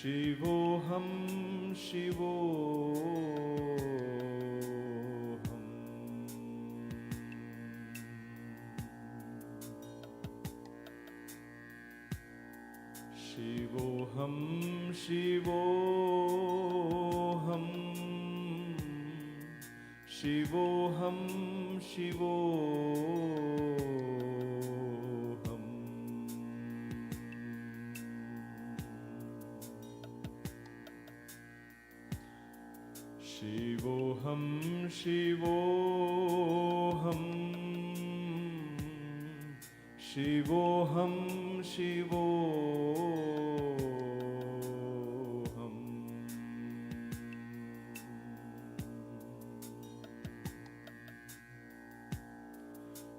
Shivoham, Shivoham. Shivoham, Shivoham. Shivoham, Shivoham. Shivoham, Shivoham. Shivoham, Shivoham.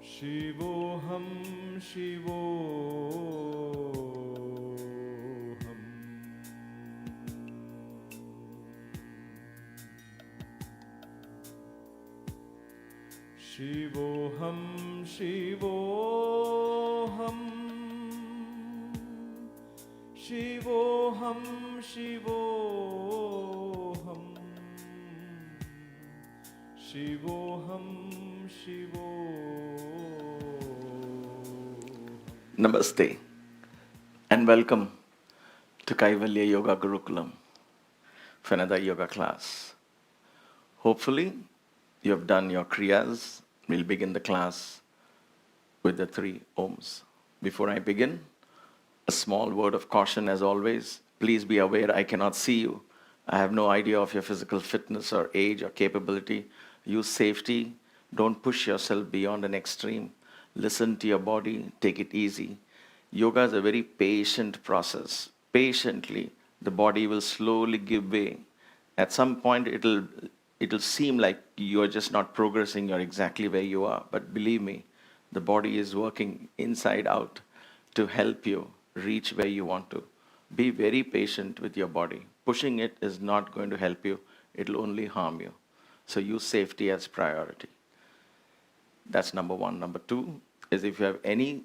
Shivoham, Shivoham. Shivoham, Shivoham. Shivoham, Shivoham. Shivoham, Shivoham. Namaste and welcome to Kaivalya Yoga Gurukulam for another yoga class. Hopefully, you have done your kriyas. We'll begin the class with the 3 Oms. Before I begin, a small word of caution as always. Please be aware I cannot see you. I have no idea of your physical fitness or age or capability. Use safety. Don't push yourself beyond an extreme. Listen to your body. Take it easy. Yoga is a very patient process. Patiently, the body will slowly give way. At some point, it'll seem like you're just not progressing, you're exactly where you are. But believe me, the body is working inside out to help you reach where you want to. Be very patient with your body. Pushing it is not going to help you. It'll only harm you. So use safety as priority. That's number 1. Number 2 is if you have any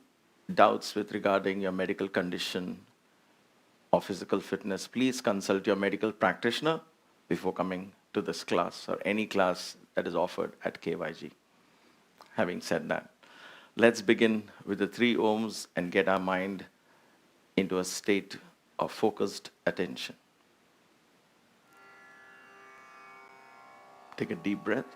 doubts with regarding your medical condition or physical fitness, please consult your medical practitioner before coming to this class or any class that is offered at KYG. Having said that, let's begin with the 3 Oms and get our mind into a state of focused attention. Take a deep breath.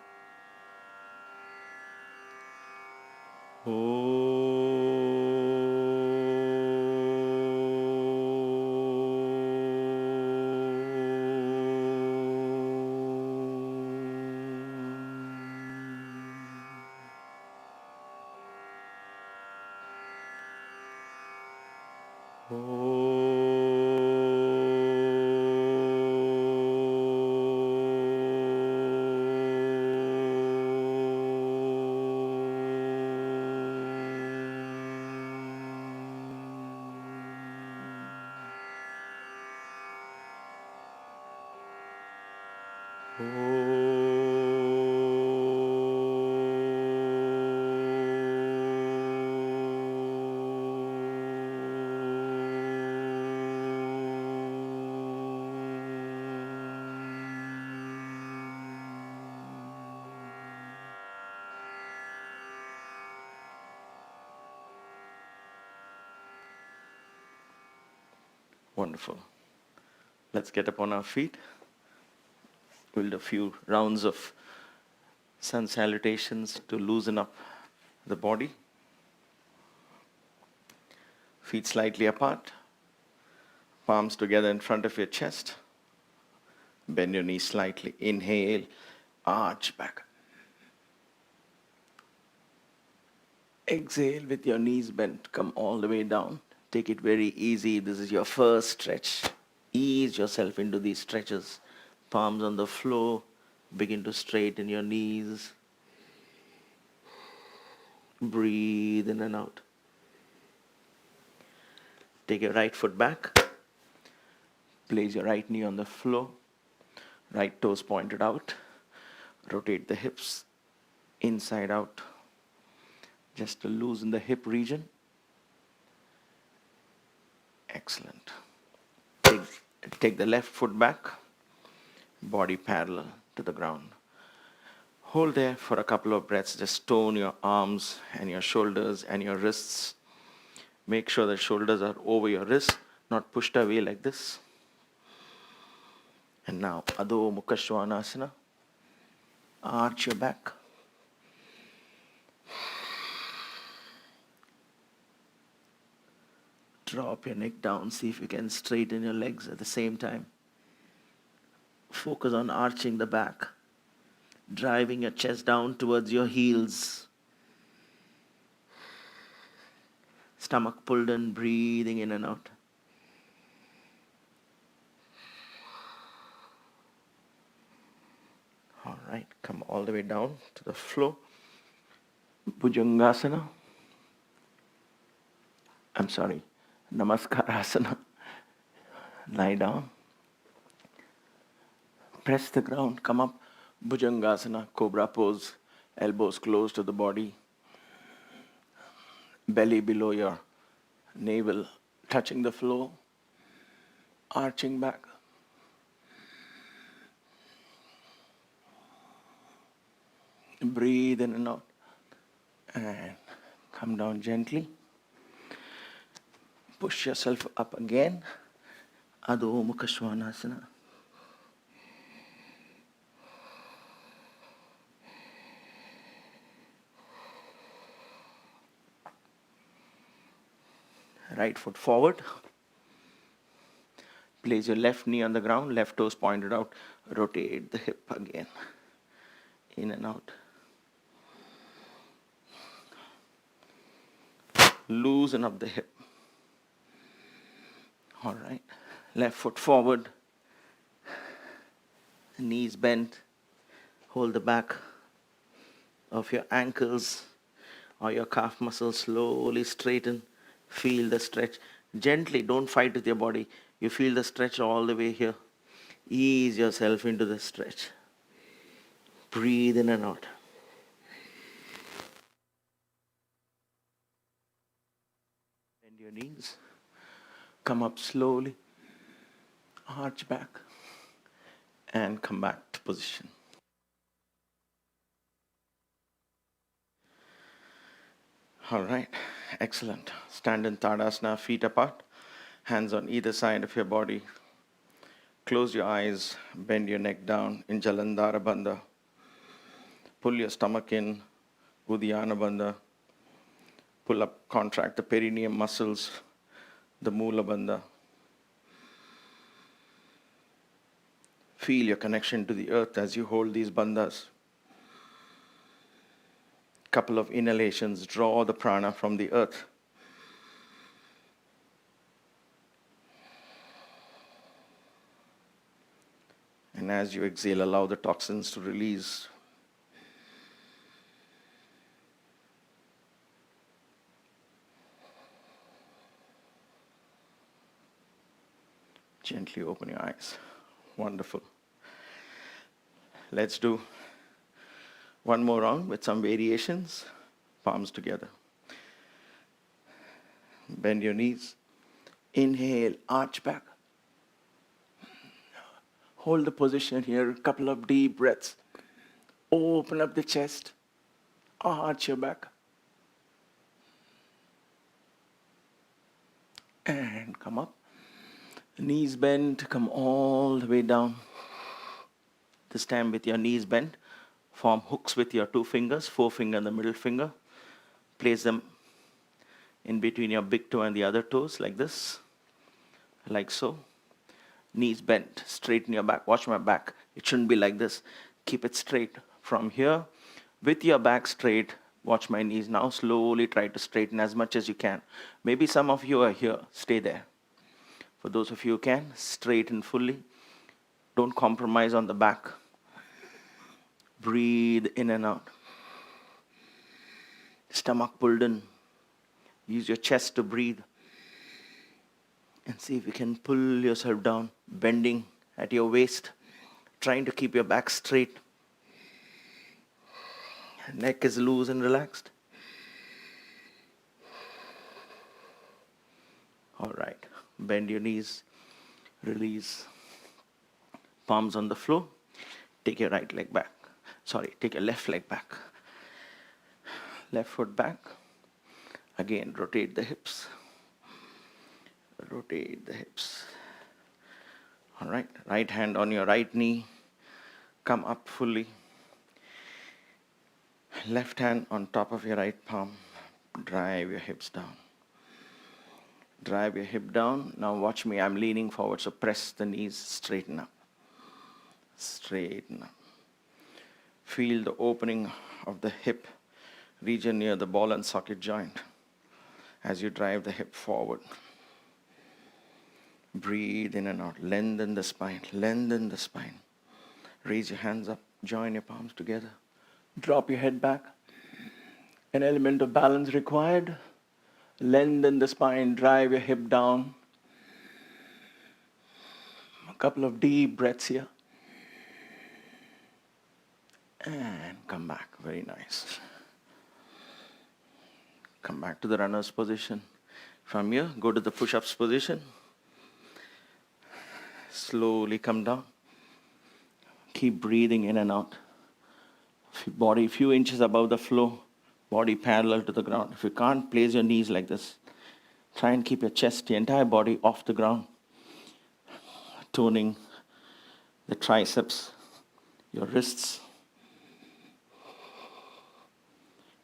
Wonderful. Let's get up on our feet. We'll do a few rounds of sun salutations to loosen up the body. Feet slightly apart. Palms together in front of your chest. Bend your knees slightly. Inhale. Arch back. Exhale with your knees bent. Come all the way down. Take it very easy. This is your first stretch. Ease yourself into these stretches. Palms on the floor. Begin to straighten your knees. Breathe in and out. Take your right foot back. Place your right knee on the floor. Right toes pointed out. Rotate the hips inside out. Just to loosen the hip region. Excellent. Take a Take the left foot back, body parallel to the ground. Hold there for a couple of breaths. Just tone your arms and your shoulders and your wrists. Make sure the shoulders are over your wrists, not pushed away like this. And now, Adho Mukha Svanasana. Arch your back. Drop your neck down. See if you can straighten your legs at the same time. Focus on arching the back. Driving your chest down towards your heels. Stomach pulled in, breathing in and out. All right, come all the way down to the floor. Bhujangasana. Namaskarasana. Lie down. Press the ground, come up. Bhujangasana, cobra pose. Elbows close to the body. Belly below your navel, touching the floor. Arching back. Breathe in and out. And come down gently. Push yourself up again. Adho Mukha Svanasana. Right foot forward. Place your left knee on the ground, left toes pointed out. Rotate the hip again. In and out. Loosen up the hip. All right. Left foot forward. Knees bent. Hold the back of your ankles or your calf muscles. Slowly straighten. Feel the stretch. Gently, don't fight with your body. You feel the stretch all the way here. Ease yourself into the stretch. Breathe in and out. Bend your knees. Come up slowly. Arch back. And come back to position. All right. Excellent. Stand in Tadasana, feet apart. Hands on either side of your body. Close your eyes. Bend your neck down in Jalandhara Bandha. Pull your stomach in. Uddiyana Bandha. Pull up, contract the perineum muscles. The Mula Bandha. Feel your connection to the earth as you hold these bandhas. Couple of inhalations. Draw the prana from the earth. And as you exhale, allow the toxins to release. Gently open your eyes. Wonderful. Let's do one more round with some variations. Palms together. Bend your knees. Inhale, arch back. Hold the position here, a couple of deep breaths. Open up the chest. Arch your back. And come up. Knees bent, come all the way down. This time with your knees bent, form hooks with your two fingers, forefinger and the middle finger. Place them in between your big toe and the other toes, like this, like so. Knees bent, straighten your back. Watch my back. It shouldn't be like this. Keep it straight. From here, with your back straight, watch my knees now. Slowly try to straighten as much as you can. Maybe some of you are here. Stay there. For those of you who can, straighten fully. Don't compromise on the back. Breathe in and out. Stomach pulled in. Use your chest to breathe. And see if you can pull yourself down, bending at your waist, trying to keep your back straight. Neck is loose and relaxed. All right. Bend your knees. Release. Palms on the floor. Take your right leg back. Sorry, take your left leg back. Left foot back. Again, rotate the hips. Rotate the hips. All right, right hand on your right knee. Come up fully. Left hand on top of your right palm. Drive your hips down. Drive your hip down. Now watch me, I'm leaning forward, so press the knees, straighten up. Straighten up. Feel the opening of the hip region near the ball and socket joint as you drive the hip forward. Breathe in and out. Lengthen the spine. Lengthen the spine. Raise your hands up. Join your palms together. Drop your head back. An element of balance required. Lengthen the spine. Drive your hip down. A couple of deep breaths here. And come back. Very nice. Come back to the runner's position. From here, go to the push-ups position. Slowly come down. Keep breathing in and out. Body a few inches above the floor. Body parallel to the ground. If you can't, place your knees like this. Try and keep your chest, the entire body off the ground. Toning the triceps, your wrists.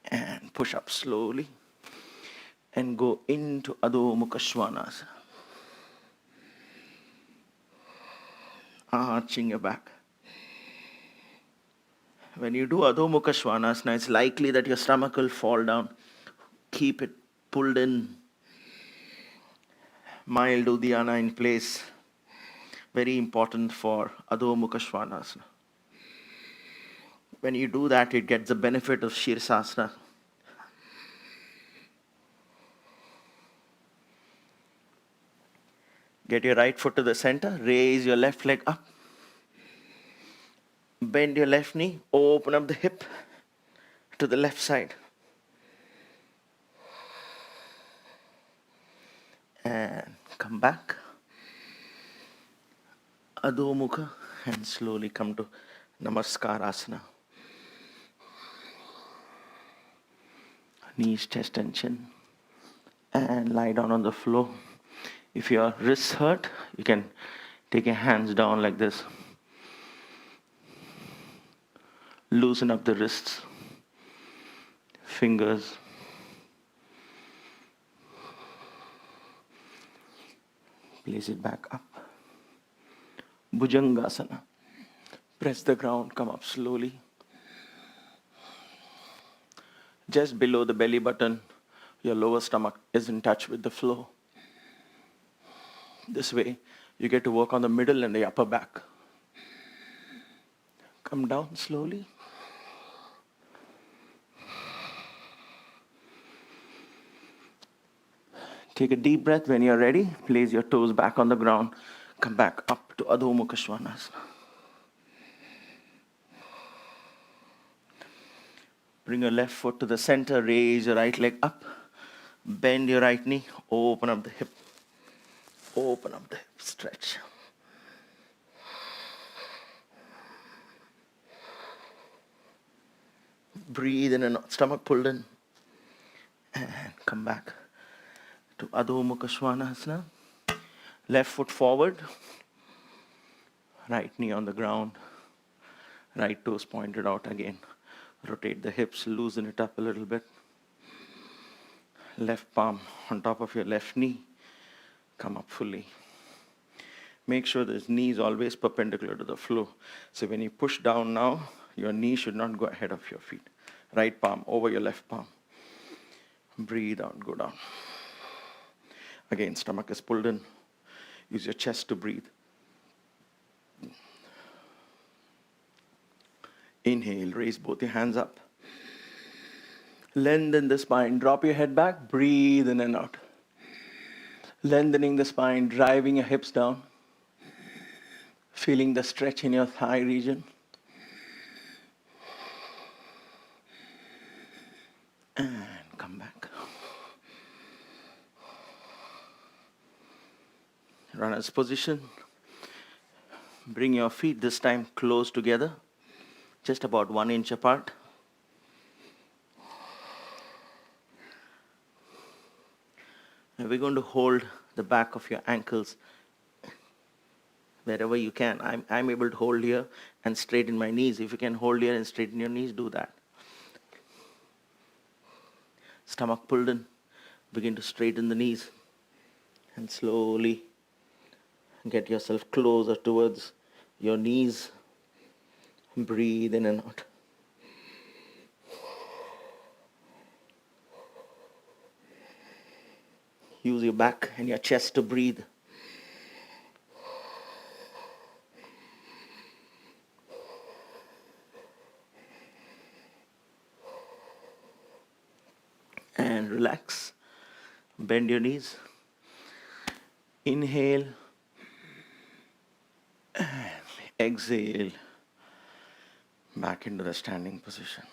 And push up slowly. And go into Adho Mukha Svanasana. Arching your back. When you do Adho Mukha Svanasana, it's likely that your stomach will fall down. Keep it pulled in. Mild Uddiyana in place. Very important for Adho Mukha Svanasana. When you do that, it gets the benefit of Shirsasana. Get your right foot to the center. Raise your left leg up. Bend your left knee. Open up the hip to the left side. And come back. Adho Mukha. And slowly come to Namaskarasana. Knees, chest and chin. And lie down on the floor. If your wrists hurt, you can take your hands down like this. Loosen up the wrists, fingers. Place it back up. Bhujangasana. Press the ground, come up slowly. Just below the belly button, your lower stomach is in touch with the floor. This way, you get to work on the middle and the upper back. Come down slowly. Take a deep breath. When you're ready, place your toes back on the ground. Come back up to Adho Mukha Svanasana. Bring your left foot to the center. Raise your right leg up. Bend your right knee. Open up the hip. Open up the hip. Stretch. Breathe in and out. Stomach pulled in. And come back to Adho Mukha Svanasana. Left foot forward. Right knee on the ground. Right toes pointed out again. Rotate the hips. Loosen it up a little bit. Left palm on top of your left knee. Come up fully. Make sure this knee is always perpendicular to the floor. So when you push down now, your knee should not go ahead of your feet. Right palm over your left palm. Breathe out, go down. Again, stomach is pulled in. Use your chest to breathe. Inhale, raise both your hands up. Lengthen the spine, drop your head back, breathe in and out. Lengthening the spine, driving your hips down. Feeling the stretch in your thigh region. And come back. Runner's position. Bring your feet this time close together, just about 1 inch apart. And we're going to hold the back of your ankles wherever you can. I'm able to hold here and straighten my knees. If you can hold here and straighten your knees, do that. Stomach pulled in. Begin to straighten the knees. And slowly get yourself closer towards your knees. Breathe in and out. Use your back and your chest to breathe. And relax. Bend your knees. Inhale. And exhale. Back into the standing position.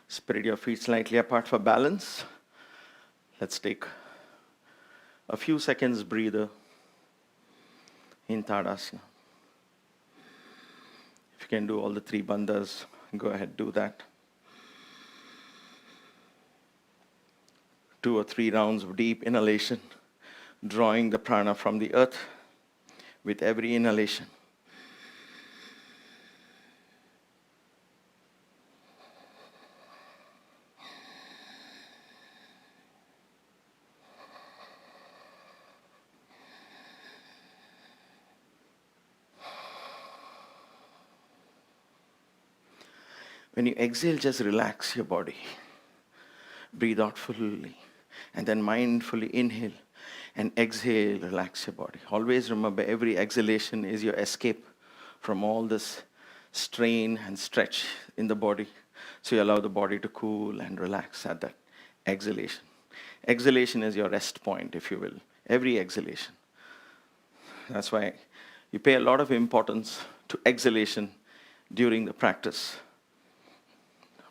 Spread your feet slightly apart for balance. Let's take a few seconds breather in Tadasana. If you can do all the 3 bandhas, go ahead, do that. 2 or 3 rounds of deep inhalation, drawing the prana from the earth with every inhalation. When you exhale, just relax your body. Breathe out fully. And then mindfully inhale and exhale, relax your body. Always remember, every exhalation is your escape from all this strain and stretch in the body. So you allow the body to cool and relax at that exhalation. Exhalation is your rest point, if you will. Every exhalation. That's why you pay a lot of importance to exhalation during the practice.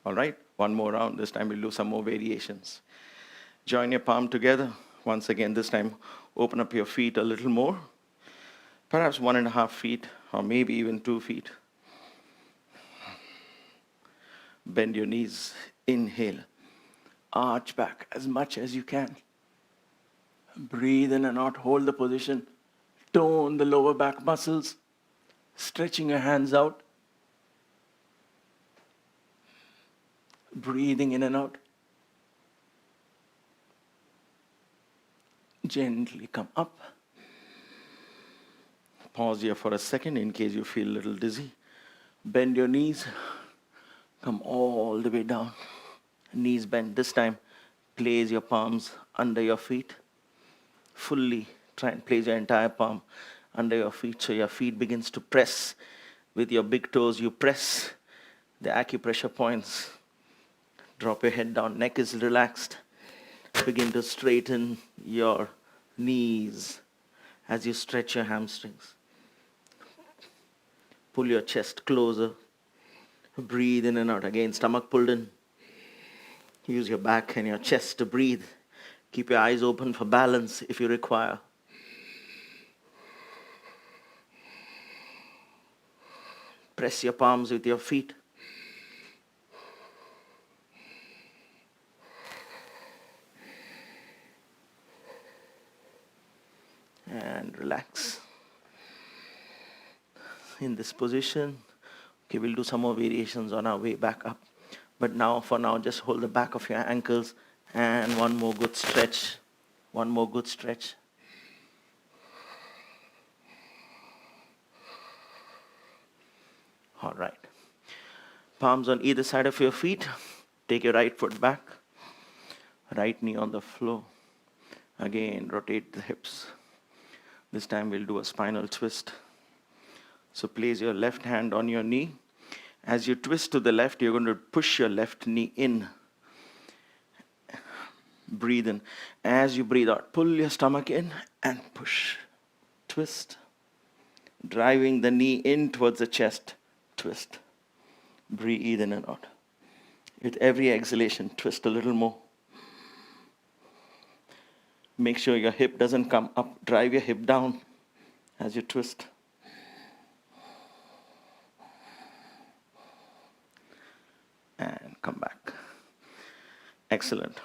All right, 1 more round. This time we'll do some more variations. Join your palm together. Once again, this time open up your feet a little more. Perhaps 1.5 feet, or maybe even 2 feet. Bend your knees. Inhale. Arch back as much as you can. Breathe in and out. Hold the position. Tone the lower back muscles. Stretching your hands out. Breathing in and out. Gently come up. Pause here for a second in case you feel a little dizzy. Bend your knees. Come all the way down. Knees bent. This time, place your palms under your feet. Fully try and place your entire palm under your feet so your feet begins to press. With your big toes, you press the acupressure points. Drop your head down. Neck is relaxed. Begin to straighten your knees as you stretch your hamstrings. Pull your chest closer. Breathe in and out. Again, stomach pulled in. Use your back and your chest to breathe. Keep your eyes open for balance if you require. Press your palms with your feet. And relax. In this position, okay, we'll do some more variations on our way back up. But now, for now, just hold the back of your ankles and 1 more good stretch. 1 more good stretch. All right. Palms on either side of your feet. Take your right foot back. Right knee on the floor. Again, rotate the hips. This time we'll do a spinal twist. So place your left hand on your knee. As you twist to the left, you're going to push your left knee in. Breathe in. As you breathe out, pull your stomach in and push. Twist. Driving the knee in towards the chest. Twist. Breathe in and out. With every exhalation, twist a little more. Make sure your hip doesn't come up. Drive your hip down as you twist. and come back. Excellent.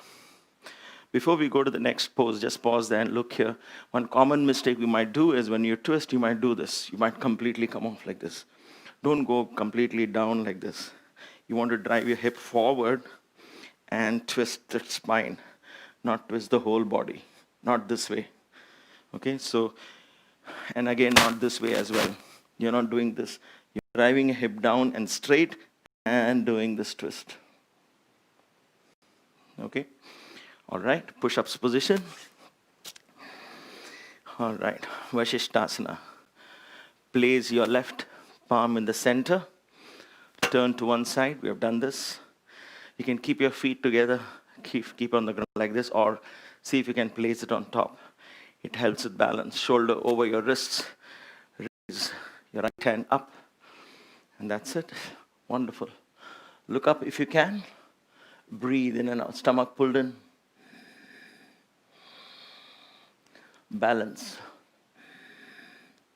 Before we go to the next pose, just pause there and look here. One common mistake we might do is when you twist, you might do this. You might completely come off like this. Don't go completely down like this. You want to drive your hip forward and twist the spine, not twist the whole body. Not this way. Okay, so, and again, not this way as well. You're not doing this. You're driving your hip down and straight and doing this twist. Okay? All right, push-ups position. All right, Vashishtasana. Place your left palm in the center. Turn to one side. We have done this. You can keep your feet together. Keep on the ground like this, or see if you can place it on top. It helps with balance. Shoulder over your wrists. Raise your right hand up. And that's it. Wonderful. Look up if you can. Breathe in and out. Stomach pulled in. Balance.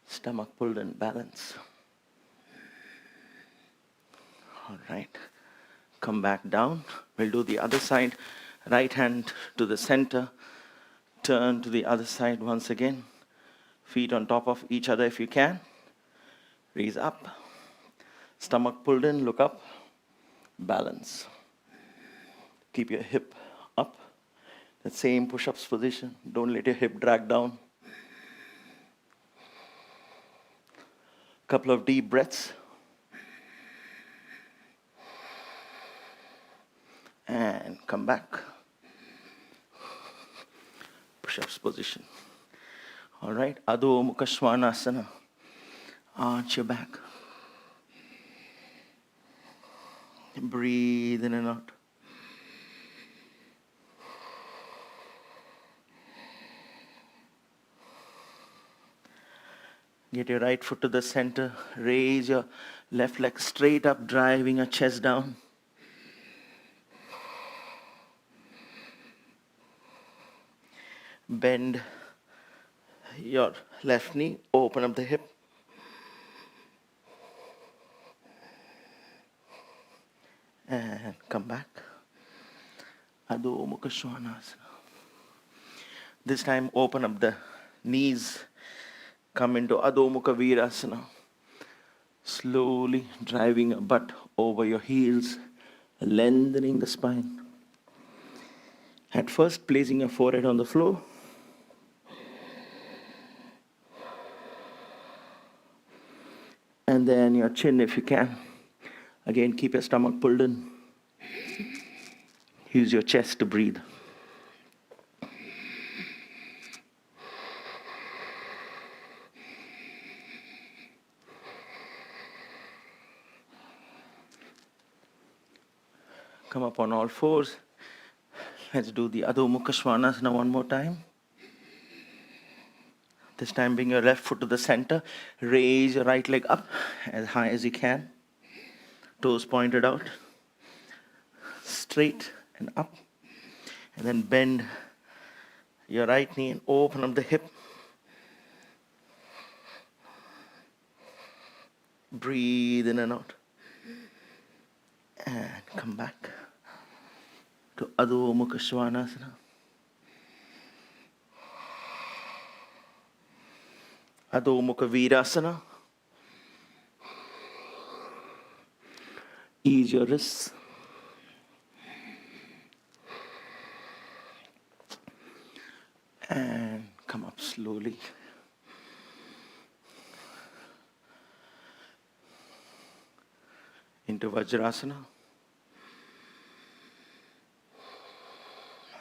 Stomach pulled in. Balance. All right. Come back down. We'll do the other side. Right hand to the center. Turn to the other side once again. Feet on top of each other if you can. Raise up. Stomach pulled in. Look up. Balance. Keep your hip up. That same push-ups position. Don't let your hip drag down. Couple of deep breaths. And come back. Push-ups position. All right. Adho Mukha Svanasana. Arch your back. Breathe in and out. Get your right foot to the center. Raise your left leg straight up, driving your chest down. Bend your left knee. Open up the hip. And come back. Adho Mukha Svanasana. This time open up the knees. Come into Adho Mukha Virasana. Slowly driving your butt over your heels, lengthening the spine. At first, placing your forehead on the floor. And then your chin if you can. Again, keep your stomach pulled in. Use your chest to breathe. Come up on all fours. Let's do the Adho Mukha Svanasana one more time. This time bring your left foot to the center. Raise your right leg up as high as you can. Toes pointed out. Straight and up. And then bend your right knee and open up the hip. Breathe in and out. And come back to Adho Mukha Svanasana. Adho Mukha Virasana. Ease your wrists. And come up slowly. Into Vajrasana.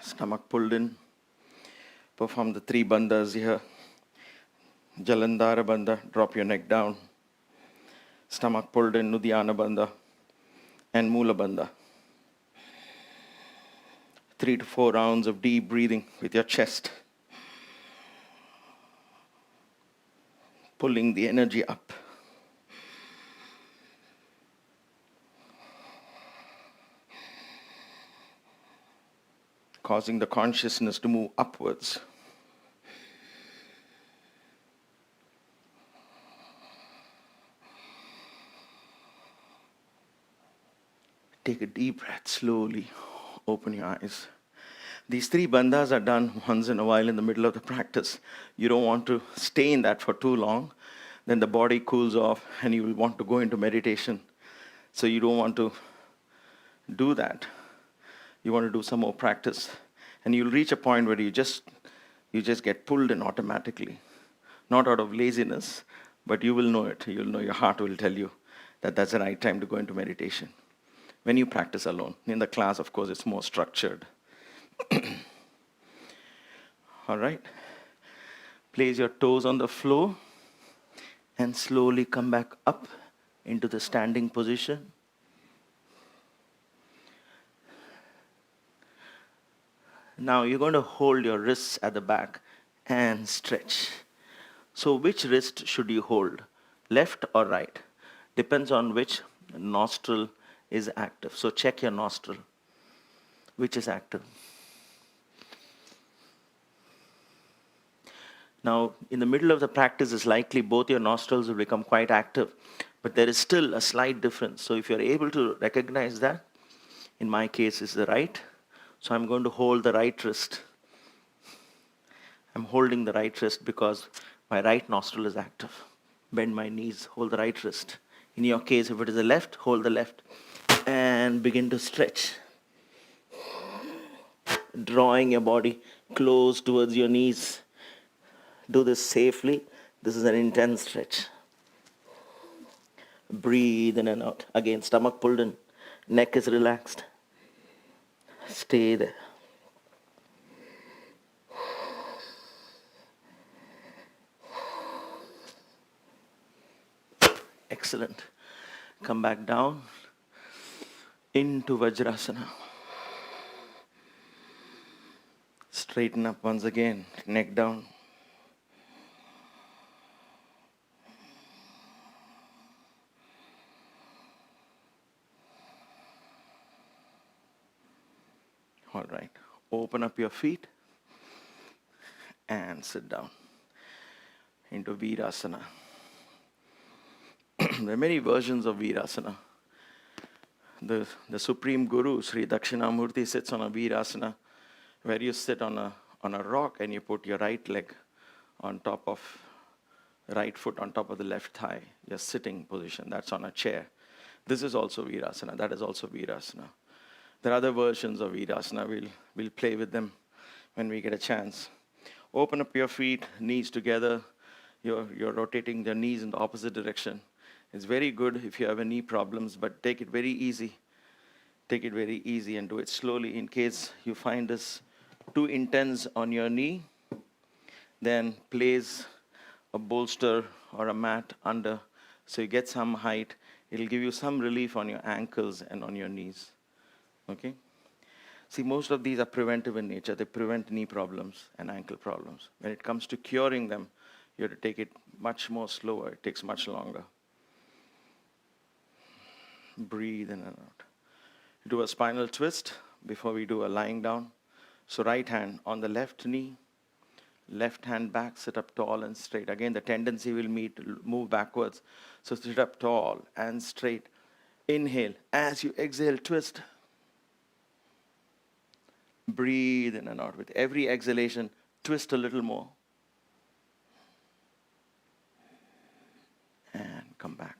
Stomach pulled in. Perform the 3 bandhas here. Jalandhara bandha, drop your neck down. Stomach pulled in, Nudhyana bandha. And Mula bandha. 3 to 4 rounds of deep breathing with your chest. Pulling the energy up. Causing the consciousness to move upwards. Take a deep breath, slowly open your eyes. These 3 bandhas are done once in a while in the middle of the practice. You don't want to stay in that for too long. Then the body cools off and you will want to go into meditation. So you don't want to do that. You want to do some more practice. And you'll reach a point where you just get pulled in automatically. Not out of laziness, but you will know it. You'll know, your heart will tell you that that's the right time to go into meditation. When you practice alone. In the class, of course, it's more structured. All right. Place your toes on the floor and slowly come back up into the standing position. Now you're going to hold your wrists at the back and stretch. So which wrist should you hold? Left or right? Depends on which nostril is active. So check your nostril. Which is active? Now, in the middle of the practice, it's likely both your nostrils will become quite active, but there is still a slight difference. So if you're able to recognize that, in my case, it's the right. So I'm going to hold the right wrist. I'm holding the right wrist because my right nostril is active. Bend my knees, hold the right wrist. In your case, if it is the left, hold the left. And begin to stretch. Drawing your body close towards your knees. Do this safely. This is an intense stretch. Breathe in and out. Again, stomach pulled in. Neck is relaxed. Stay there. Excellent. Come back down into Vajrasana. Straighten up once again. Neck down. All right. Open up your feet and sit down into Virasana. There are many versions of Virasana. The Supreme Guru, Sri Dakshinamurti, sits on a Virasana where you sit on a rock and you put your right leg on top of, right foot on top of the left thigh, your sitting position. That's on a chair. This is also Virasana. That is also Virasana. There are other versions of Virasana. We'll play with them when we get a chance. Open up your feet, knees together. You're rotating your knees in the opposite direction. It's very good if you have any problems, but take it very easy. Take it very easy and do it slowly. In case you find this too intense on your knee, then place a bolster or a mat under so you get some height. It'll give you some relief on your ankles and on your knees. Okay? See, most of these are preventive in nature. They prevent knee problems and ankle problems. When it comes to curing them, you have to take it much more slower. It takes much longer. Breathe in and out. Do a spinal twist before we do a lying down. So right hand on the left knee, left hand back, sit up tall and straight. Again, the tendency will move backwards. So sit up tall and straight. Inhale. As you exhale, twist. Breathe in and out. With every exhalation, twist a little more. And come back.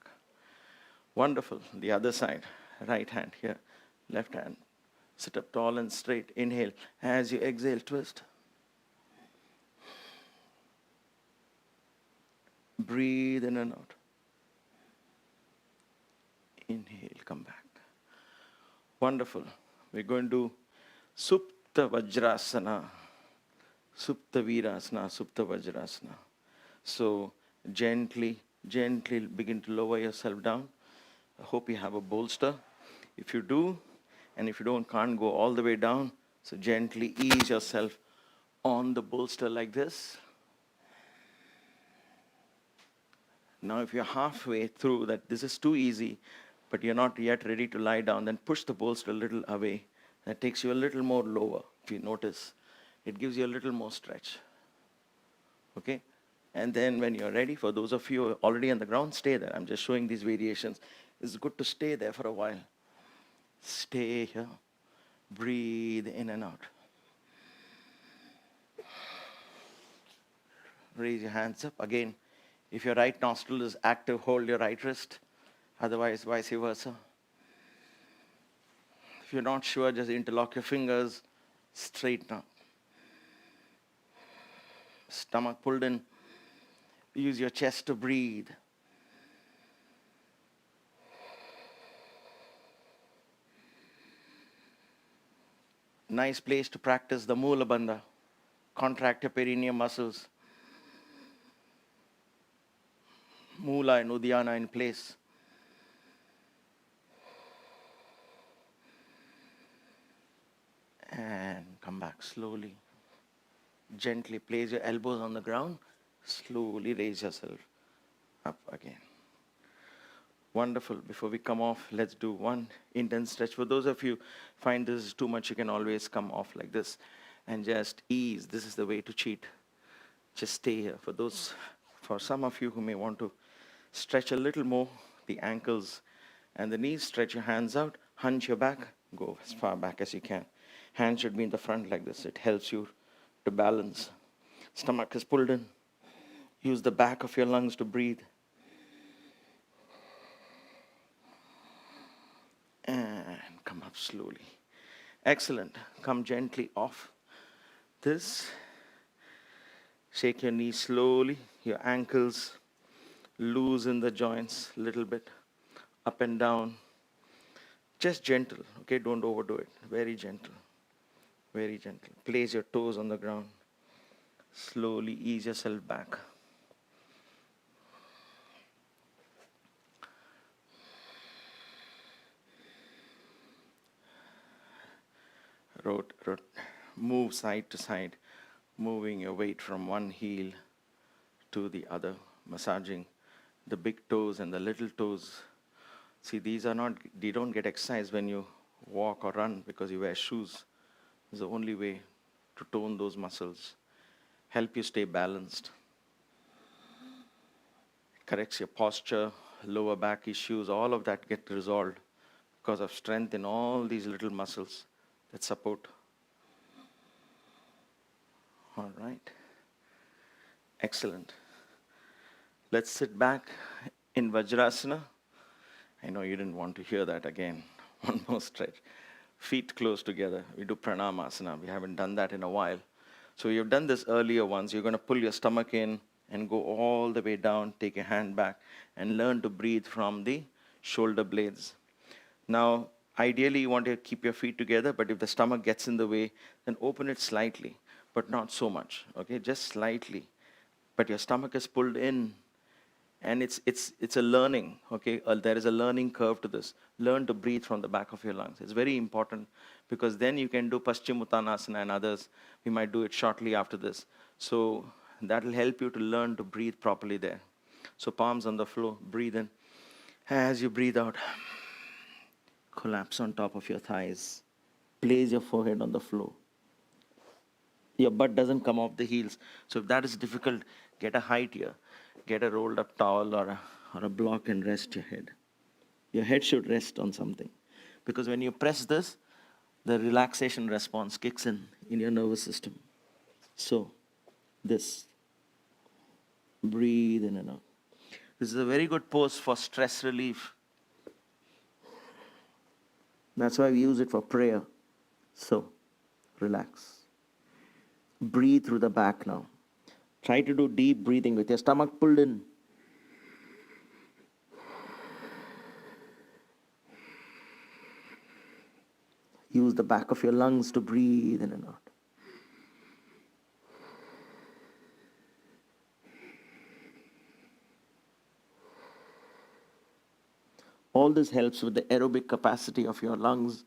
Wonderful. The other side. Right hand here. Left hand. Sit up tall and straight. Inhale. As you exhale, twist. Breathe in and out. Inhale. Come back. Wonderful. We're going to do Supta Vajrasana. Supta Virasana. Supta Vajrasana. So gently begin to lower yourself down. I hope you have a bolster. If you do, and if you don't, can't go all the way down, so gently ease yourself on the bolster like this. Now if you're halfway through that, this is too easy, but you're not yet ready to lie down, then push the bolster a little away. That takes you a little more lower, if you notice. It gives you a little more stretch. Okay? And then when you're ready, for those of you already on the ground, stay there. I'm just showing these variations. It's good to stay there for a while. Stay here. Breathe in and out. Raise your hands up. Again, if your right nostril is active, hold your right wrist. Otherwise, vice versa. If you're not sure, just interlock your fingers. Straighten up. Stomach pulled in. Use your chest to breathe. Nice place to practice the Mula Bandha. Contract your perineum muscles. Mula and Uddiyana in place. And come back slowly. Gently place your elbows on the ground. Slowly raise yourself up again. Wonderful. Before we come off, let's do one intense stretch. For those of you find this is too much, you can always come off like this and just ease. This is the way to cheat. Just stay here. For some of you who may want to stretch a little more, the ankles and the knees, stretch your hands out, hunch your back, go as far back as you can. Hands should be in the front like this. It helps you to balance. Stomach is pulled in. Use the back of your lungs to breathe. And come up slowly. Excellent. Come gently off this. Shake your knees slowly. Your ankles loosen the joints a little bit. Up and down. Just gentle. Okay, don't overdo it. Very gentle. Very gentle. Place your toes on the ground. Slowly ease yourself back. Move side to side, moving your weight from one heel to the other, massaging the big toes and the little toes. See, they don't get exercise when you walk or run because you wear shoes. It's the only way to tone those muscles, help you stay balanced. It corrects your posture, lower back issues, all of that get resolved because of strength in all these little muscles that support. All right. Excellent. Let's sit back in Vajrasana. I know you didn't want to hear that again. One more stretch. Feet close together. We do Pranamasana. We haven't done that in a while. So you've done this earlier once. You're going to pull your stomach in and go all the way down. Take your hand back and learn to breathe from the shoulder blades. Now, ideally, you want to keep your feet together, but if the stomach gets in the way, then open it slightly, but not so much, okay? Just slightly. But your stomach is pulled in, and it's a learning, okay? There is a learning curve to this. Learn to breathe from the back of your lungs. It's very important because then you can do Paschimottanasana and others. We might do it shortly after this. So that will help you to learn to breathe properly there. So palms on the floor, breathe in. As you breathe out, collapse on top of your thighs. Place your forehead on the floor. Your butt doesn't come off the heels. So if that is difficult, get a height here. Get a rolled up towel or a block and rest your head. Your head should rest on something. Because when you press this, the relaxation response kicks in your nervous system. So, this. Breathe in and out. This is a very good pose for stress relief. That's why we use it for prayer. So, relax. Breathe through the back now. Try to do deep breathing with your stomach pulled in. Use the back of your lungs to breathe in and out. All this helps with the aerobic capacity of your lungs.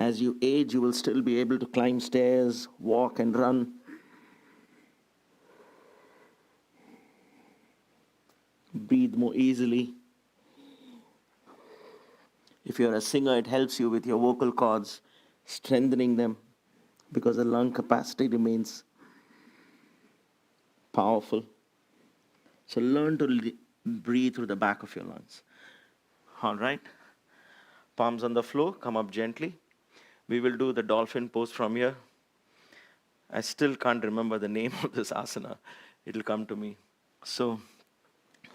As you age, you will still be able to climb stairs, walk and run. Breathe more easily. If you're a singer, it helps you with your vocal cords, strengthening them because the lung capacity remains powerful. So learn to breathe through the back of your lungs. All right? Palms on the floor, come up gently. We will do the dolphin pose from here. I still can't remember the name of this asana. It'll come to me. So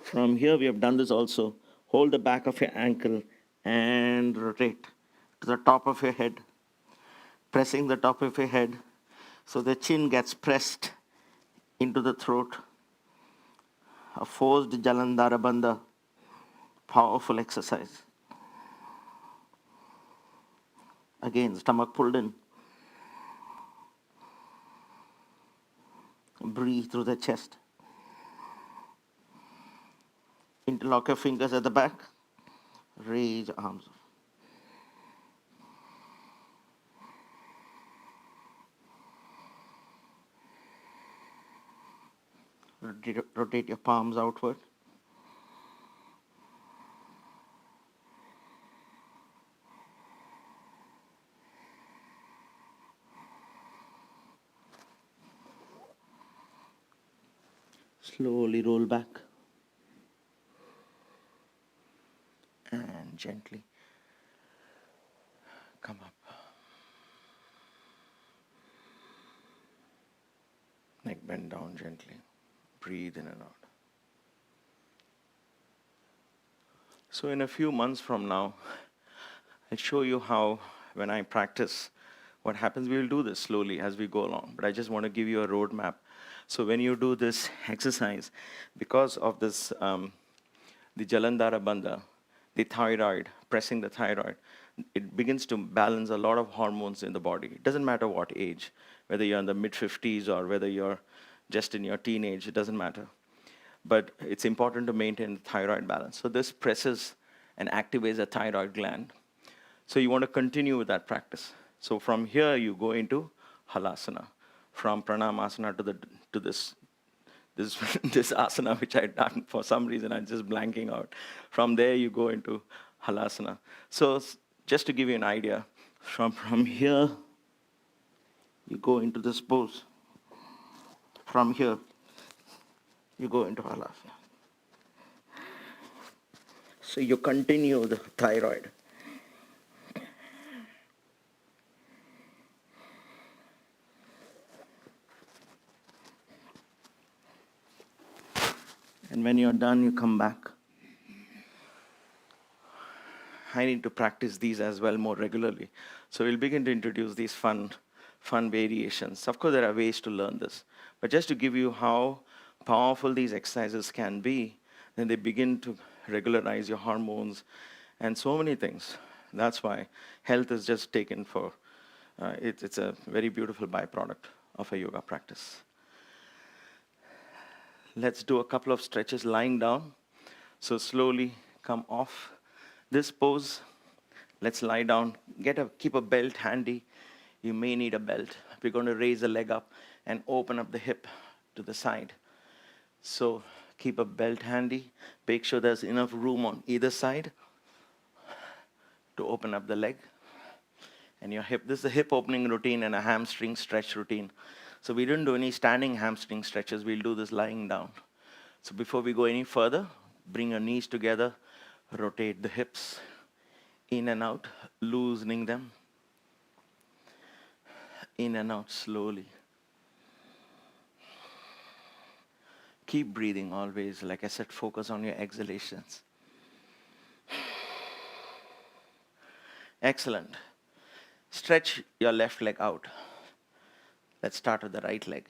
from here, we have done this also. Hold the back of your ankle and rotate to the top of your head, pressing the top of your head so the chin gets pressed into the throat. A forced Jalandhara Bandha, powerful exercise. Again, stomach pulled in. Breathe through the chest. Interlock your fingers at the back. Raise arms. Rotate your palms outward. Slowly roll back. And gently come up. Neck bend down gently. Breathe in and out. So in a few months from now, I'll show you how, when I practice, what happens. We will do this slowly as we go along. But I just want to give you a roadmap. So when you do this exercise, because of this, the Jalandhara Bandha, the thyroid, pressing the thyroid, it begins to balance a lot of hormones in the body. It doesn't matter what age, whether you're in the mid-50s or whether you're just in your teenage, it doesn't matter. But it's important to maintain the thyroid balance. So this presses and activates the thyroid gland. So you want to continue with that practice. So from here, you go into halasana. From pranamasana to this this asana, which I done for some reason, I'm just blanking out. From there, you go into halasana. So just to give you an idea, from here, you go into this pose. From here, you go into halasana. So you continue the thyroid. And when you're done, you come back. I need to practice these as well more regularly. So we'll begin to introduce these fun variations. Of course, there are ways to learn this. But just to give you how powerful these exercises can be, then they begin to regularize your hormones and so many things. That's why health is just taken for, it's a very beautiful byproduct of a yoga practice. Let's do a couple of stretches lying down. So slowly come off this pose. Let's lie down. Keep a belt handy. You may need a belt. We're going to raise the leg up and open up the hip to the side. So keep a belt handy. Make sure there's enough room on either side to open up the leg. And your hip. This is a hip opening routine and a hamstring stretch routine. So we didn't do any standing hamstring stretches. We'll do this lying down. So before we go any further, bring your knees together. Rotate the hips in and out, loosening them. In and out slowly. Keep breathing always. Like I said, focus on your exhalations. Excellent. Stretch your left leg out. Let's start with the right leg.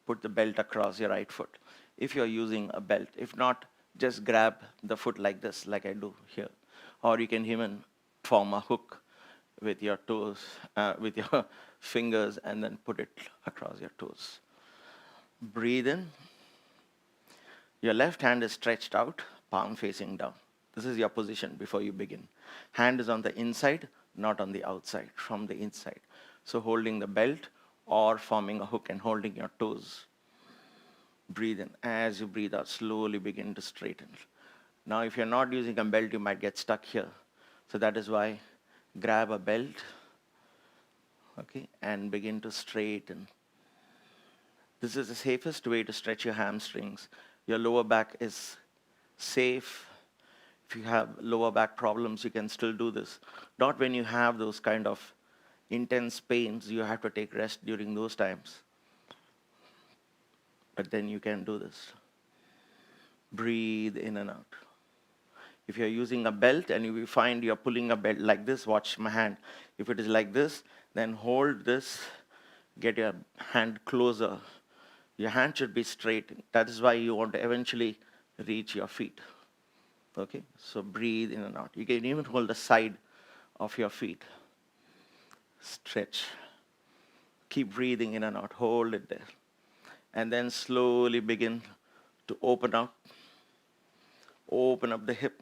Put the belt across your right foot. If you're using a belt, if not, just grab the foot like this, like I do here. Or you can even form a hook with your toes, with your fingers, and then put it across your toes. Breathe in. Your left hand is stretched out, palm facing down. This is your position before you begin. Hand is on the inside, not on the outside, from the inside. So holding the belt or forming a hook and holding your toes. Breathe in. As you breathe out, slowly begin to straighten. Now, if you're not using a belt, you might get stuck here. So that is why grab a belt, okay, and begin to straighten. This is the safest way to stretch your hamstrings. Your lower back is safe. If you have lower back problems, you can still do this. Not when you have those kind of intense pains, you have to take rest during those times. But then you can do this. Breathe in and out. If you're using a belt and you find you're pulling a belt like this, watch my hand. If it is like this, then hold this, get your hand closer. Your hand should be straight. That is why you want to eventually reach your feet. Okay, so breathe in and out. You can even hold the side of your feet. Stretch. Keep breathing in and out. Hold it there. And then slowly begin to open up. Open up the hip.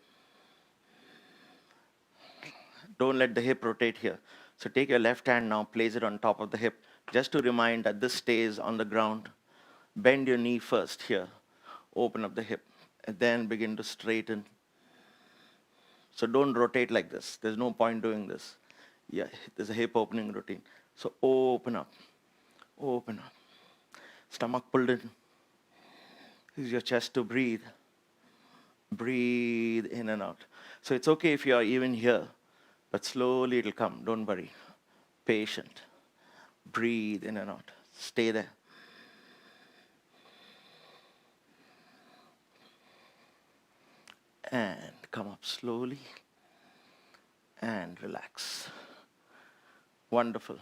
Don't let the hip rotate here. So take your left hand now, place it on top of the hip, just to remind that this stays on the ground. Bend your knee first here. Open up the hip. And then begin to straighten. So don't rotate like this. There's no point doing this. Yeah, there's a hip opening routine. So open up. Open up. Stomach pulled in. Use your chest to breathe. Breathe in and out. So it's okay if you're even here, but slowly it'll come. Don't worry. Patient. Breathe in and out. Stay there. And come up slowly. And relax. Wonderful.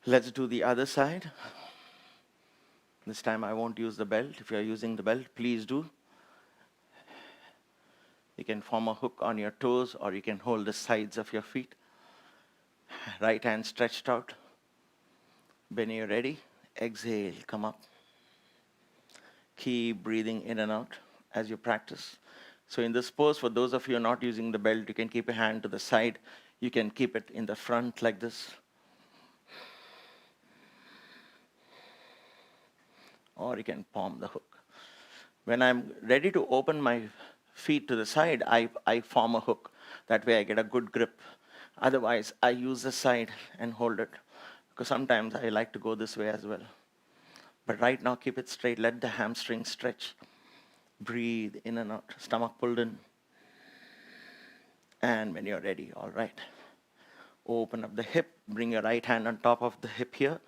Let's do the other side. This time I won't use the belt. If you're using the belt, please do. You can form a hook on your toes, or you can hold the sides of your feet. Right hand stretched out. When you're ready, exhale, come up. Keep breathing in and out as you practice. So in this pose, for those of you not using the belt, you can keep your hand to the side. You can keep it in the front like this. Or you can palm the hook. When I'm ready to open my feet to the side, I form a hook. That way I get a good grip. Otherwise, I use the side and hold it. Because sometimes I like to go this way as well. But right now, keep it straight. Let the hamstring stretch. Breathe in and out. Stomach pulled in. And when you're ready, all right. Open up the hip. Bring your right hand on top of the hip here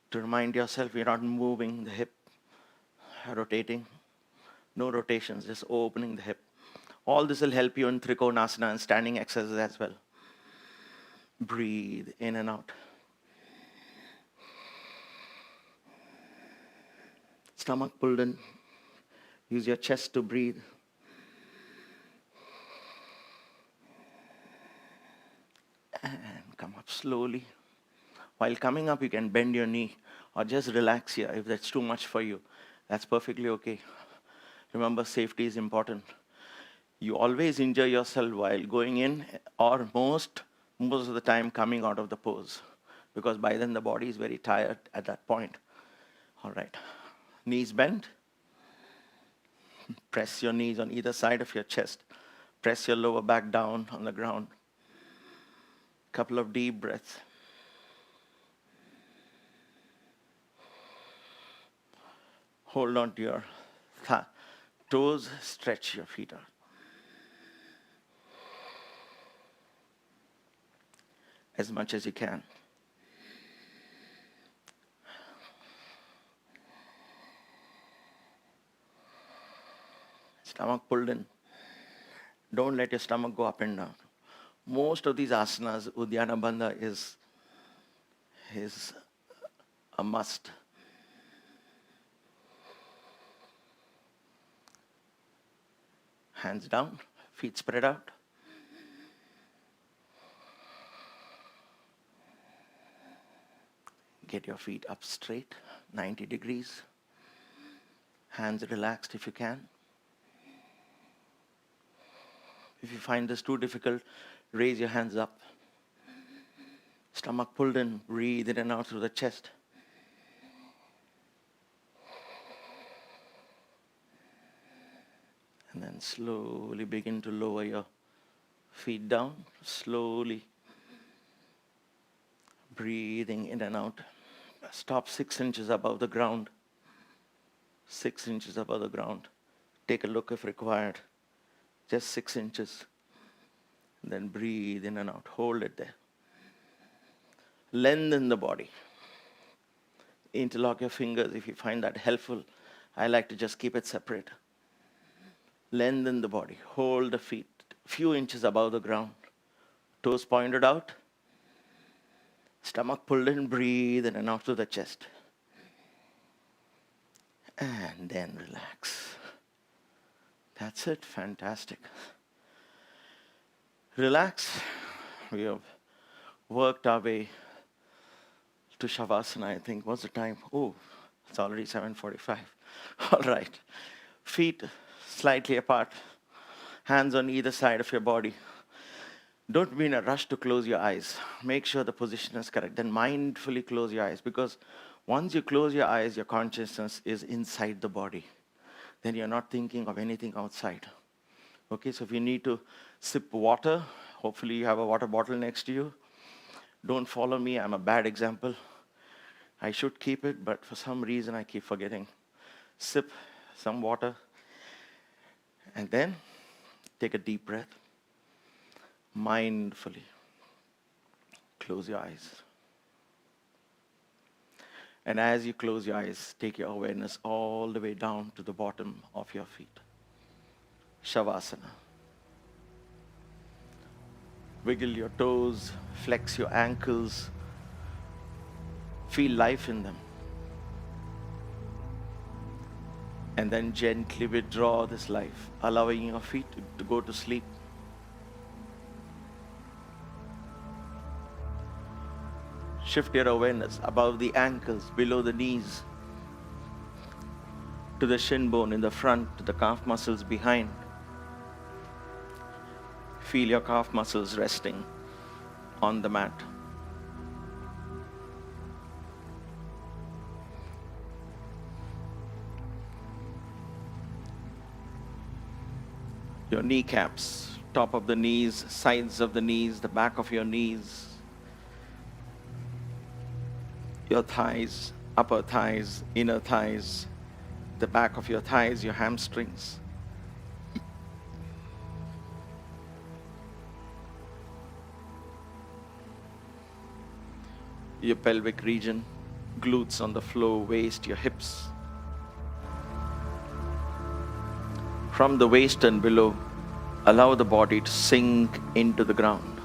to remind yourself you're not moving the hip, rotating. No rotations, just opening the hip. All this will help you in Trikonasana and standing exercises as well. Breathe in and out. Stomach pulled in. Use your chest to breathe. And come up slowly. While coming up, you can bend your knee or just relax here if that's too much for you. That's perfectly okay. Remember, safety is important. You always injure yourself while going in, or most of the time coming out of the pose, because by then the body is very tired at that point. All right. Knees bent. Press your knees on either side of your chest. Press your lower back down on the ground. Couple of deep breaths. Hold on to your toes. Stretch your feet out. As much as you can. Stomach pulled in. Don't let your stomach go up and down. Most of these asanas, Uddiyana Bandha is a must. Hands down, feet spread out. Get your feet up straight, 90 degrees. Hands relaxed if you can. If you find this too difficult, raise your hands up. Stomach pulled in, breathe in and out through the chest. And then slowly begin to lower your feet down, slowly. Breathing in and out. Stop 6 inches above the ground. 6 inches above the ground. Take a look if required. just 6 inches. Then breathe in and out. Hold it there. Lengthen the body. Interlock your fingers if you find that helpful. I like to just keep it separate. Lengthen the body. Hold the feet a few inches above the ground. Toes pointed out. Stomach pulled in. Breathe in and out to the chest. And then relax. That's it. Fantastic. Relax. We have worked our way to Shavasana, I think. What's the time? Oh, it's already 7:45. All right. Feet slightly apart. Hands on either side of your body. Don't be in a rush to close your eyes. Make sure the position is correct. Then mindfully close your eyes, because once you close your eyes, your consciousness is inside the body. Then you're not thinking of anything outside. Okay, so if you need to sip water, hopefully you have a water bottle next to you. Don't follow me, I'm a bad example. I should keep it, but for some reason I keep forgetting. Sip some water, and then take a deep breath. Mindfully close your eyes. And as you close your eyes, take your awareness all the way down to the bottom of your feet. Shavasana. Wiggle your toes, flex your ankles. Feel life in them. And then gently withdraw this life, allowing your feet to go to sleep. Shift your awareness above the ankles, below the knees, to the shin bone in the front, to the calf muscles behind. Feel your calf muscles resting on the mat. Your kneecaps, top of the knees, sides of the knees, the back of your knees, your thighs, upper thighs, inner thighs, the back of your thighs, your hamstrings. Your pelvic region, glutes on the floor, waist, your hips. From the waist and below, allow the body to sink into the ground.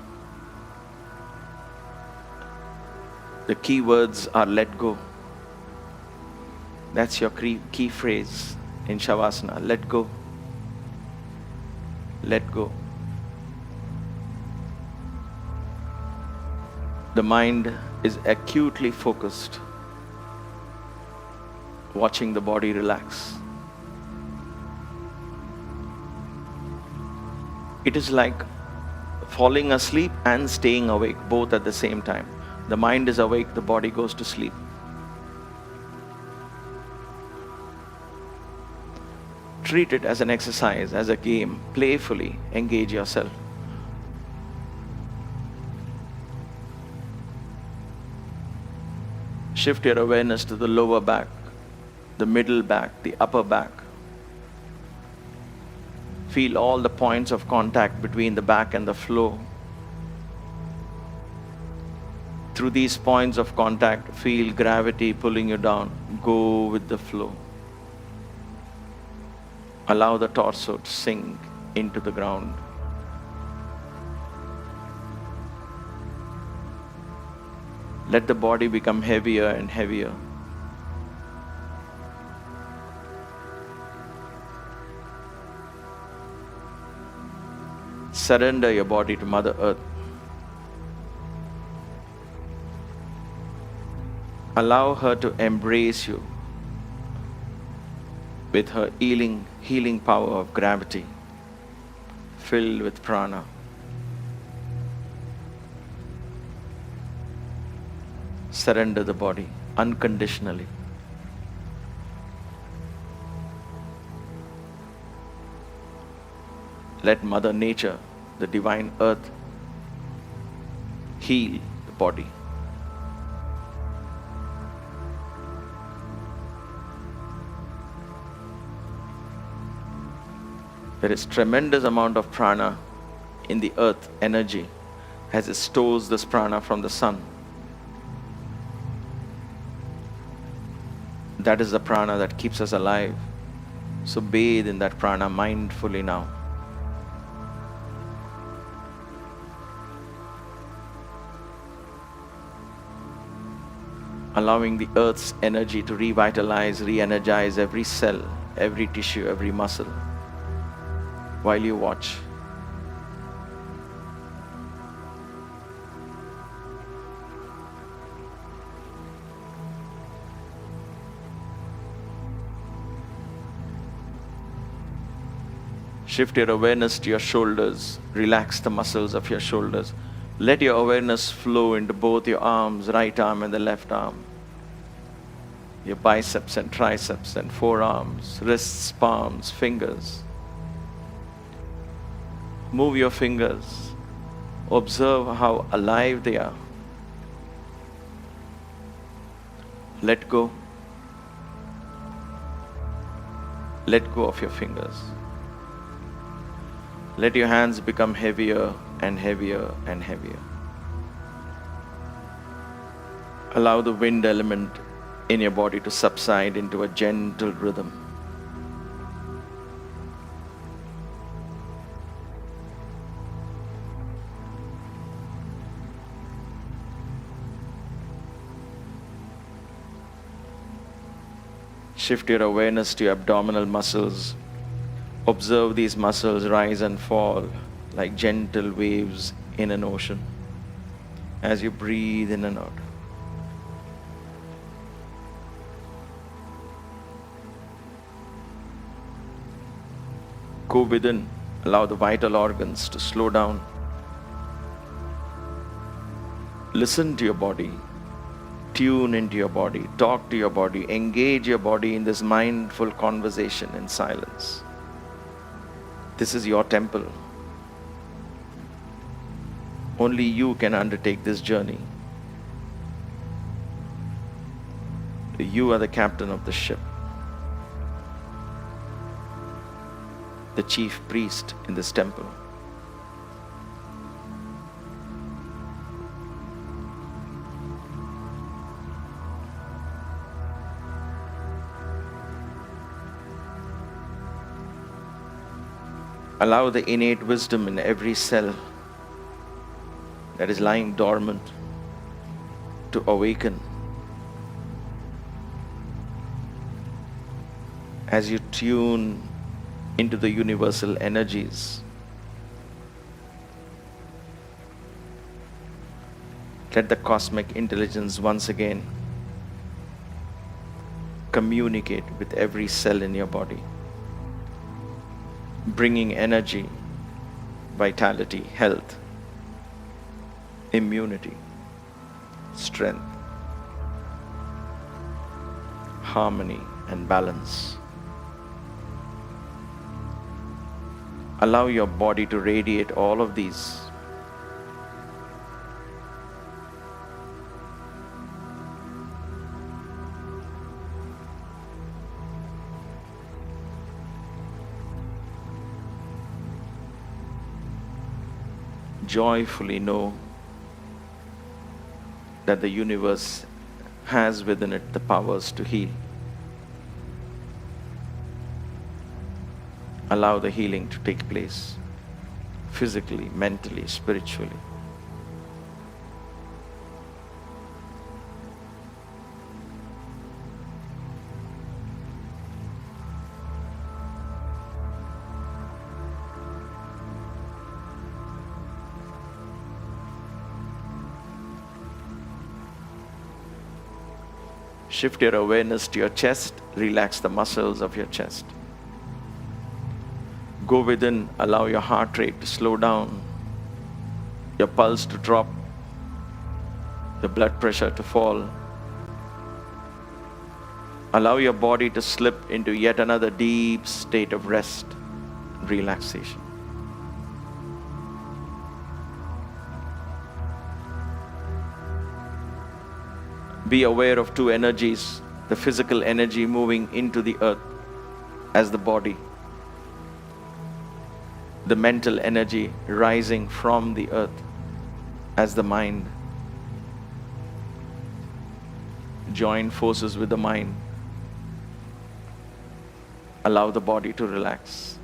The key words are let go. That's your key phrase in Shavasana. Let go. Let go. The mind is acutely focused, watching the body relax. It is like falling asleep and staying awake, both at the same time. The mind is awake, the body goes to sleep. Treat it as an exercise, as a game. Playfully engage yourself. Shift your awareness to the lower back, the middle back, the upper back. Feel all the points of contact between the back and the floor. Through these points of contact, feel gravity pulling you down. Go with the flow. Allow the torso to sink into the ground. Let the body become heavier and heavier. Surrender your body to Mother Earth. Allow her to embrace you with her healing power of gravity, filled with prana. Surrender the body unconditionally. Let Mother Nature, the divine earth, heal the body. There is tremendous amount of prana in the earth energy as it stores this prana from the sun. That is the prana that keeps us alive. So bathe in that prana mindfully now. Allowing the earth's energy to revitalize, re-energize every cell, every tissue, every muscle while you watch. Shift your awareness to your shoulders. Relax the muscles of your shoulders. Let your awareness flow into both your arms, right arm and the left arm. Your biceps and triceps and forearms, wrists, palms, fingers. Move your fingers. Observe how alive they are. Let go. Let go of your fingers. Let your hands become heavier and heavier and heavier. Allow the wind element in your body to subside into a gentle rhythm. Shift your awareness to your abdominal muscles. Observe these muscles rise and fall like gentle waves in an ocean as you breathe in and out. Go within, allow the vital organs to slow down. Listen to your body, tune into your body, talk to your body, engage your body in this mindful conversation in silence. This is your temple. Only you can undertake this journey. You are the captain of the ship, the chief priest in this temple. Allow the innate wisdom in every cell that is lying dormant to awaken as you tune into the universal energies. Let the cosmic intelligence once again communicate with every cell in your body, bringing energy, vitality, health, immunity, strength, harmony, and balance. Allow your body to radiate all of these. Joyfully know that the universe has within it the powers to heal. Allow the healing to take place physically, mentally, spiritually. Shift your awareness to your chest. Relax the muscles of your chest. Go within, allow your heart rate to slow down, your pulse to drop, your blood pressure to fall. Allow your body to slip into yet another deep state of rest and relaxation. Be aware of two energies, the physical energy moving into the earth as the body, the mental energy rising from the earth as the mind join forces with the mind. Allow the body to relax.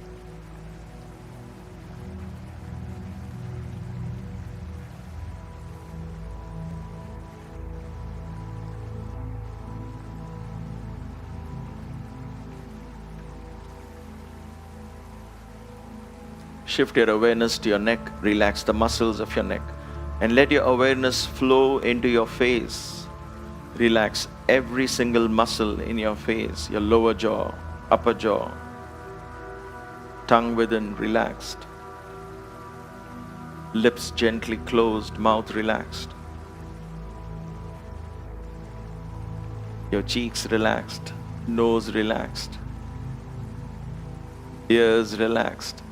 Shift your awareness to your neck, relax the muscles of your neck, and let your awareness flow into your face. Relax every single muscle in your face, your lower jaw, upper jaw, tongue within relaxed, lips gently closed, mouth relaxed, your cheeks relaxed, nose relaxed, ears relaxed,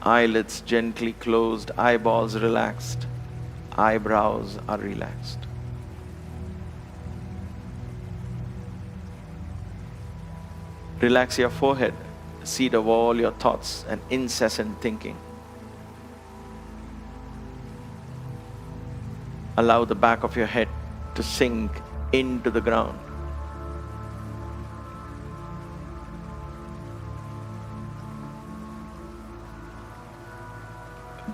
eyelids gently closed, eyeballs relaxed, eyebrows are relaxed. Relax your forehead, seat of all your thoughts and incessant thinking. Allow the back of your head to sink into the ground.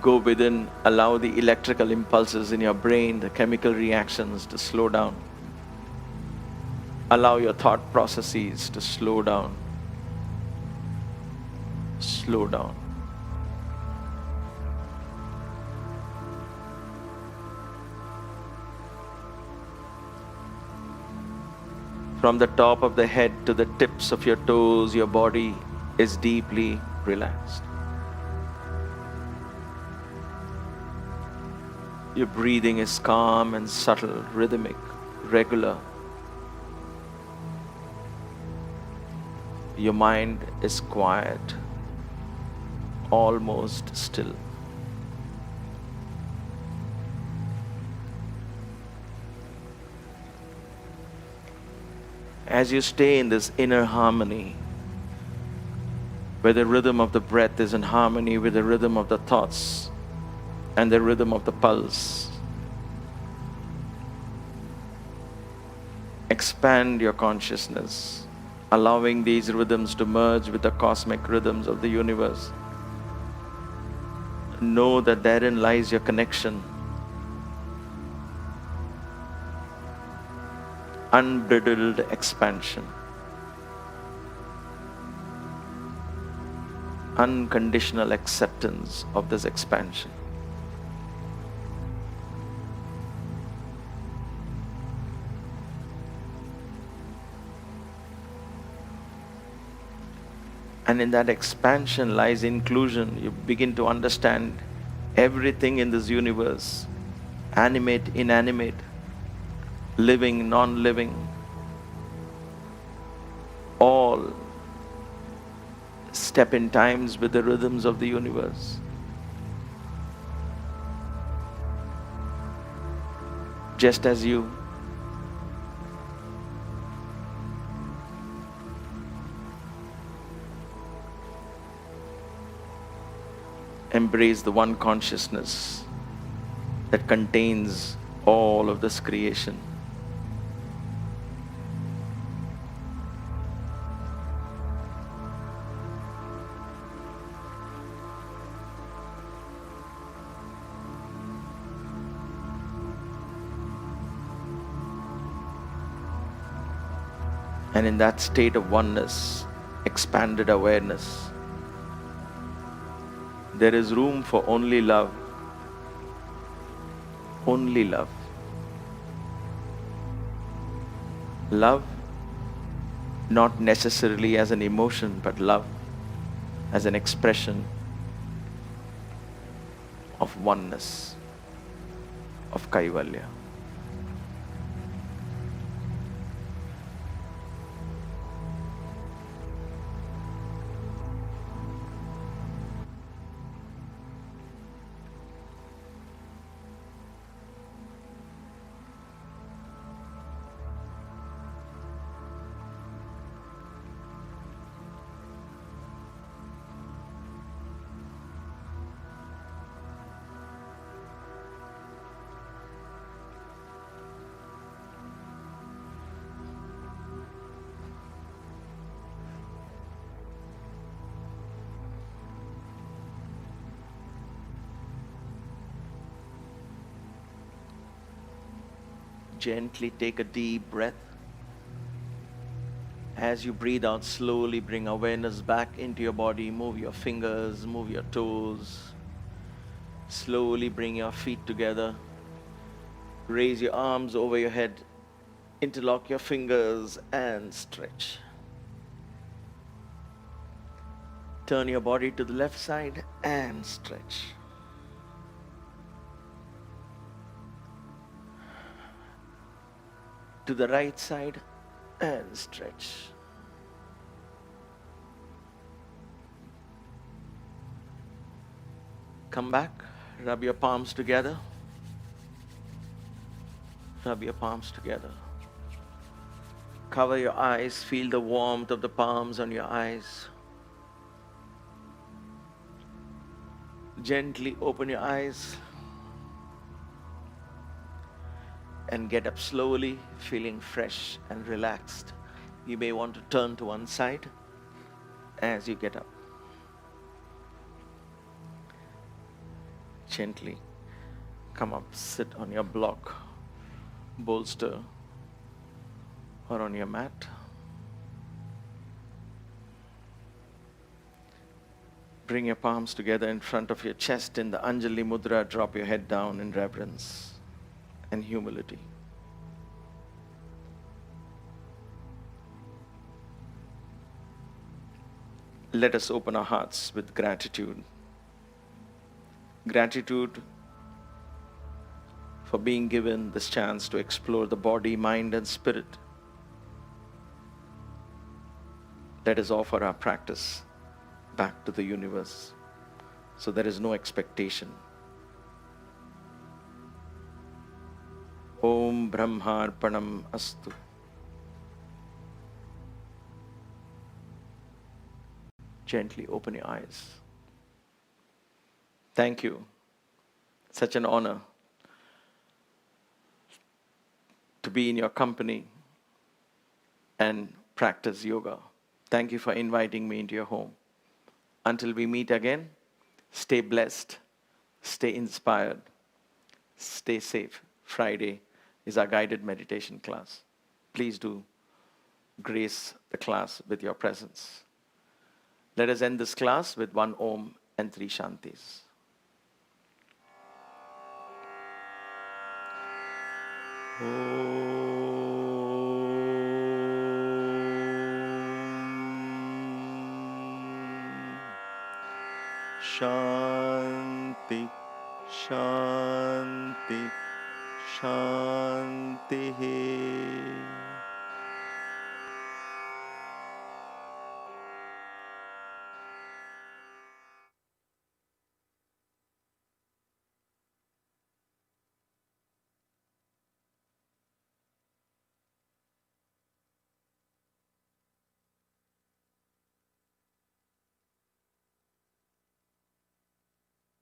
Go within, allow the electrical impulses in your brain, the chemical reactions to slow down. Allow your thought processes to slow down. Slow down. From the top of the head to the tips of your toes, your body is deeply relaxed. Your breathing is calm and subtle, rhythmic, regular. Your mind is quiet, almost still. As you stay in this inner harmony, where the rhythm of the breath is in harmony with the rhythm of the thoughts and the rhythm of the pulse, expand your consciousness, allowing these rhythms to merge with the cosmic rhythms of the universe. Know that therein lies your connection. Unbridled expansion. Unconditional acceptance of this expansion. And in that expansion lies inclusion. You begin to understand everything in this universe, animate, inanimate, living, non-living, all step in times with the rhythms of the universe. Just as you. Embrace the one consciousness that contains all of this creation. And in that state of oneness, expanded awareness, there is room for only love. Only love. Love, not necessarily as an emotion, but love as an expression of oneness, of Kaivalya. Gently take a deep breath. As you breathe out, slowly bring awareness back into your body. Move your fingers, move your toes. Slowly bring your feet together. Raise your arms over your head. Interlock your fingers and stretch. Turn your body to the left side and stretch. To the right side and stretch. Come back, rub your palms together. Rub your palms together. Cover your eyes, feel the warmth of the palms on your eyes. Gently open your eyes and get up slowly, feeling fresh and relaxed. You may want to turn to one side as you get up. Gently come up, sit on your block, bolster, or on your mat. Bring your palms together in front of your chest in the Anjali Mudra. Drop your head down in reverence and humility. Let us open our hearts with gratitude. Gratitude for being given this chance to explore the body, mind, and spirit. Let us offer our practice back to the universe, so there is no expectation. Om Brahmarpanam Astu. Gently open your eyes. Thank you. Such an honor to be in your company and practice yoga. Thank you for inviting me into your home. Until we meet again, stay blessed, stay inspired, stay safe. Friday is our guided meditation class. Please do grace the class with your presence. Let us end this class with one Om and three Shantis. Shanti, Shanti, Shanti.